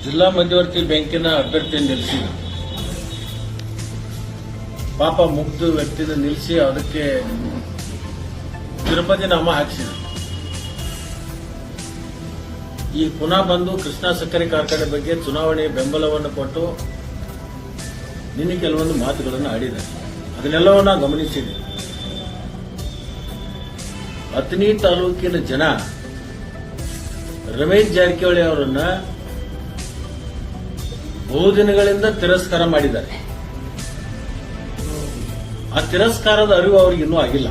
ಜಿಲ್ಲಾ ಮಧ್ಯವರ್ತಿ ಬ್ಯಾಂಕಿನ ಅಭ್ಯರ್ಥಿ ನಿಲ್ಲಿಸಿ ಪಾಪ ಮುಗ್ಧ ವ್ಯಕ್ತಿನ ನಿಲ್ಲಿಸಿ ಅದಕ್ಕೆ ತಿರುಪತಿ ನಾಮ ಹಾಕಿಸಿದ್ರು. ಈ ಪುನಃ ಬಂದು ಕೃಷ್ಣಾ ಸಕ್ಕರೆ ಕಾರ್ಖಾನೆ ಬಗ್ಗೆ ಚುನಾವಣೆ ಬೆಂಬಲವನ್ನು ಕೊಟ್ಟು ನಿನ್ನೆ ಕೆಲವೊಂದು ಮಾತುಗಳನ್ನು ಆಡಿದ್ದಾರೆ. ಅದನ್ನೆಲ್ಲವನ್ನ ಗಮನಿಸಿದೆ. ಅಥಣಿ ತಾಲೂಕಿನ ಜನ ರಮೇಶ್ ಜಾರಕಿಹೊಳಿ ಅವರನ್ನ ಬಹುದಿನಗಳಿಂದ ತಿರಸ್ಕಾರ ಮಾಡಿದ್ದಾರೆ. ಆ ತಿರಸ್ಕಾರದ ಅರಿವು ಅವ್ರಿಗೆ ಇನ್ನೂ ಆಗಿಲ್ಲ.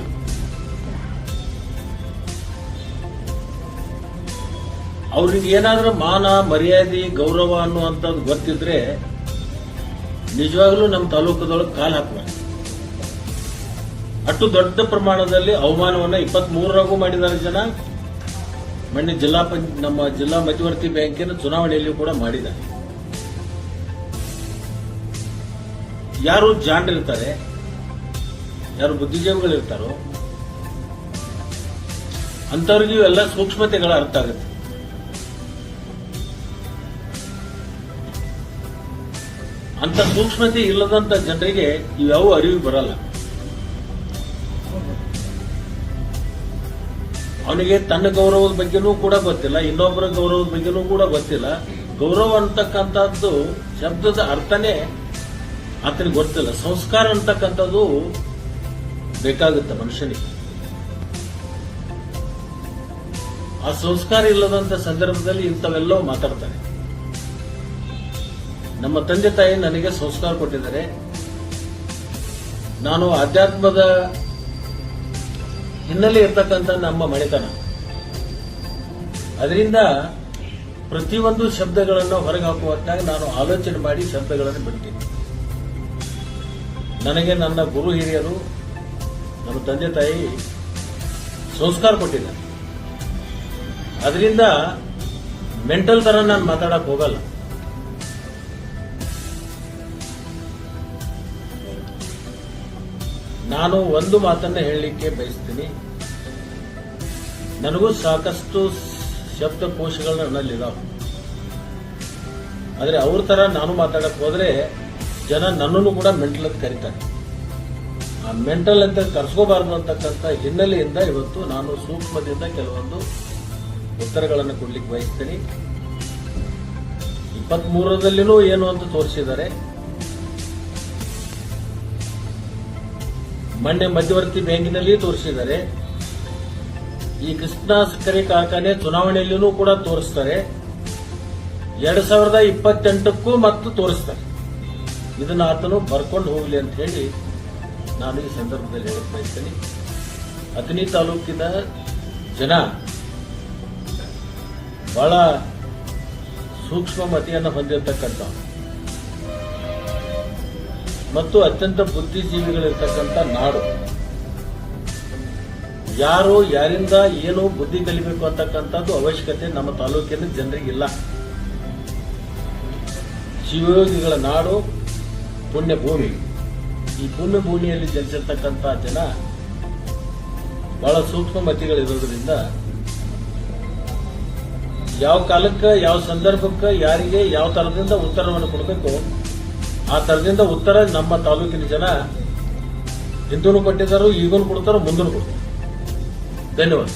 ಅವ್ರಿಗೆ ಏನಾದ್ರೂ ಮಾನ ಮರ್ಯಾದೆ ಗೌರವ ಅನ್ನುವಂಥದ್ದು ಗೊತ್ತಿದ್ರೆ ನಿಜವಾಗ್ಲೂ ನಮ್ಮ ತಾಲೂಕದೊಳಗೆ ಕಾಲು ಹಾಕಬಾರ್ದು. ಅಷ್ಟು ದೊಡ್ಡ ಪ್ರಮಾಣದಲ್ಲಿ ಅವಮಾನವನ್ನ 23ರಾಗೂ ಮಾಡಿದ್ದಾರೆ ಜನ. ಮೊನ್ನೆ ನಮ್ಮ ಜಿಲ್ಲಾ ಮಧ್ಯವರ್ತಿ ಬ್ಯಾಂಕಿನ ಚುನಾವಣೆಯಲ್ಲಿಯೂ ಕೂಡ ಮಾಡಿದ್ದಾರೆ. ಯಾರು ಜಾಣರಿರ್ತಾರೆ, ಯಾರು ಬುದ್ಧಿಜೀವಿಗಳಿರ್ತಾರೋ ಅಂತವ್ರಿಗೂ ಎಲ್ಲ ಸೂಕ್ಷ್ಮತೆಗಳ ಅರ್ಥ ಆಗುತ್ತೆ. ಅಂತ ಸೂಕ್ಷ್ಮತೆ ಇಲ್ಲದಂತ ಜನರಿಗೆ ಇವ್ಯಾವ ಅರಿವು ಬರಲ್ಲ. ಅವನಿಗೆ ತನ್ನ ಗೌರವದ ಬಗ್ಗೆನೂ ಕೂಡ ಗೊತ್ತಿಲ್ಲ, ಇನ್ನೊಬ್ಬರ ಗೌರವದ ಬಗ್ಗೆನೂ ಕೂಡ ಗೊತ್ತಿಲ್ಲ. ಗೌರವ ಅಂತಕ್ಕಂಥದ್ದು ಶಬ್ದದ ಅರ್ಥನೇ ಆತನಿಗೆ ಗೊತ್ತಿಲ್ಲ. ಸಂಸ್ಕಾರ ಅಂತಕ್ಕಂಥದ್ದು ಬೇಕಾಗುತ್ತೆ ಮನುಷ್ಯನಿಗೆ. ಆ ಸಂಸ್ಕಾರ ಇಲ್ಲದಂತ ಸಂದರ್ಭದಲ್ಲಿ ಇಂಥವೆಲ್ಲವೂ ಮಾತಾಡ್ತಾರೆ. ನಮ್ಮ ತಂದೆ ತಾಯಿ ನನಗೆ ಸಂಸ್ಕಾರ ಕೊಟ್ಟಿದ್ದಾರೆ. ನಾನು ಆಧ್ಯಾತ್ಮದ ಹಿನ್ನೆಲೆ ಇರ್ತಕ್ಕಂಥ ನಮ್ಮ ಮನೆತನ. ಅದರಿಂದ ಪ್ರತಿಯೊಂದು ಶಬ್ದಗಳನ್ನು ಹೊರಗೆ ಹಾಕುವಂತಾಗ ನಾನು ಆಲೋಚನೆ ಮಾಡಿ ಶಬ್ದಗಳನ್ನು ಬಿಡ್ತೀನಿ. ನನಗೆ ನನ್ನ ಗುರು ಹಿರಿಯರು, ನಮ್ಮ ತಂದೆ ತಾಯಿ ಸಂಸ್ಕಾರ ಕೊಟ್ಟಿದ್ದಾರೆ. ಅದರಿಂದ ಮೆಂಟಲ್ ತರ ನಾನು ಮಾತಾಡಕ್ ಹೋಗಲ್ಲ. ನಾನು ಒಂದು ಮಾತನ್ನ ಹೇಳಲಿಕ್ಕೆ ಬಯಸ್ತೀನಿ. ನನಗೂ ಸಾಕಷ್ಟು ಶಬ್ದಕೋಶಗಳು ನನ್ನಲ್ಲಿದ್ದಾವೆ. ಆದರೆ ಅವ್ರ ತರ ನಾನು ಮಾತಾಡಕ್ ಹೋದ್ರೆ ಜನ ನನ್ನನ್ನು ಕೂಡ ಮೆಂಟಲ್ ಅಂತ ಕರೀತಾರೆ. ಆ ಮೆಂಟಲ್ ಅಂತ ಕರ್ಸ್ಕೋಬಾರದು ಅಂತಕ್ಕಂಥ ಹಿನ್ನೆಲೆಯಿಂದ ಇವತ್ತು ನಾನು ಸೂಕ್ಷ್ಮದಿಂದ ಕೆಲವೊಂದು ಉತ್ತರಗಳನ್ನು ಕೊಡ್ಲಿಕ್ಕೆ ಬಯಸ್ತೀನಿ. 23ರಲ್ಲಿನೂ ಏನು ಅಂತ ತೋರಿಸಿದ್ದಾರೆ. ಮೊನ್ನೆ ಮಧ್ಯವರ್ತಿ ಬ್ಯಾಂಕಿನಲ್ಲಿ ತೋರಿಸಿದ್ದಾರೆ. ಈ ಕೃಷ್ಣಾ ಸಕ್ಕರೆ ಕಾರ್ಖಾನೆ ಚುನಾವಣೆಯಲ್ಲೂ ಕೂಡ ತೋರಿಸ್ತಾರೆ. 2028ಕ್ಕೂ ಮತ್ತು ತೋರಿಸ್ತಾರೆ. ಇದನ್ನ ಆತನು ಬರ್ಕೊಂಡು ಹೋಗ್ಲಿ ಅಂತ ಹೇಳಿ ನಾನು ಈ ಸಂದರ್ಭದಲ್ಲಿ ಹೇಳಕ್ ಬಯಸ್ತೀನಿ. ಅಥಣಿ ತಾಲೂಕಿನ ಜನ ಬಹಳ ಸೂಕ್ಷ್ಮ ಮತಿಯನ್ನು ಹೊಂದಿರತಕ್ಕಂಥ ಮತ್ತು ಅತ್ಯಂತ ಬುದ್ಧಿಜೀವಿಗಳಿರ್ತಕ್ಕಂಥ ನಾಡು. ಯಾರು ಯಾರಿಂದ ಏನು ಬುದ್ಧಿ ಕಲಿಬೇಕು ಅಂತಕ್ಕಂಥದ್ದು ಅವಶ್ಯಕತೆ ನಮ್ಮ ತಾಲೂಕಿನ ಜನರಿಗಿಲ್ಲ. ಶಿವಯೋಗಿಗಳ ನಾಡು, ಪುಣ್ಯ ಭೂಮಿ. ಈ ಪುಣ್ಯ ಭೂಮಿಯಲ್ಲಿ ಜನಿಸಿರ್ತಕ್ಕಂಥ ಜನ ಬಹಳ ಸೂಕ್ಷ್ಮ ಮತಿಗಳಿರೋದ್ರಿಂದ ಯಾವ ಕಾಲಕ್ಕೆ ಯಾವ ಸಂದರ್ಭಕ್ಕೆ ಯಾರಿಗೆ ಯಾವ ತರದಿಂದ ಉತ್ತರವನ್ನು ಕೊಡಬೇಕು ಆ ತರದಿಂದ ಉತ್ತರ ನಮ್ಮ ತಾಲೂಕಿನ ಜನ ಹಿಂದೂ ಕೊಟ್ಟಿದ್ದಾರೋ, ಈಗೂ ಕೊಡ್ತಾರೋ, ಮುಂದೂ ಕೊಡ್ತಾರೆ. ಧನ್ಯವಾದ.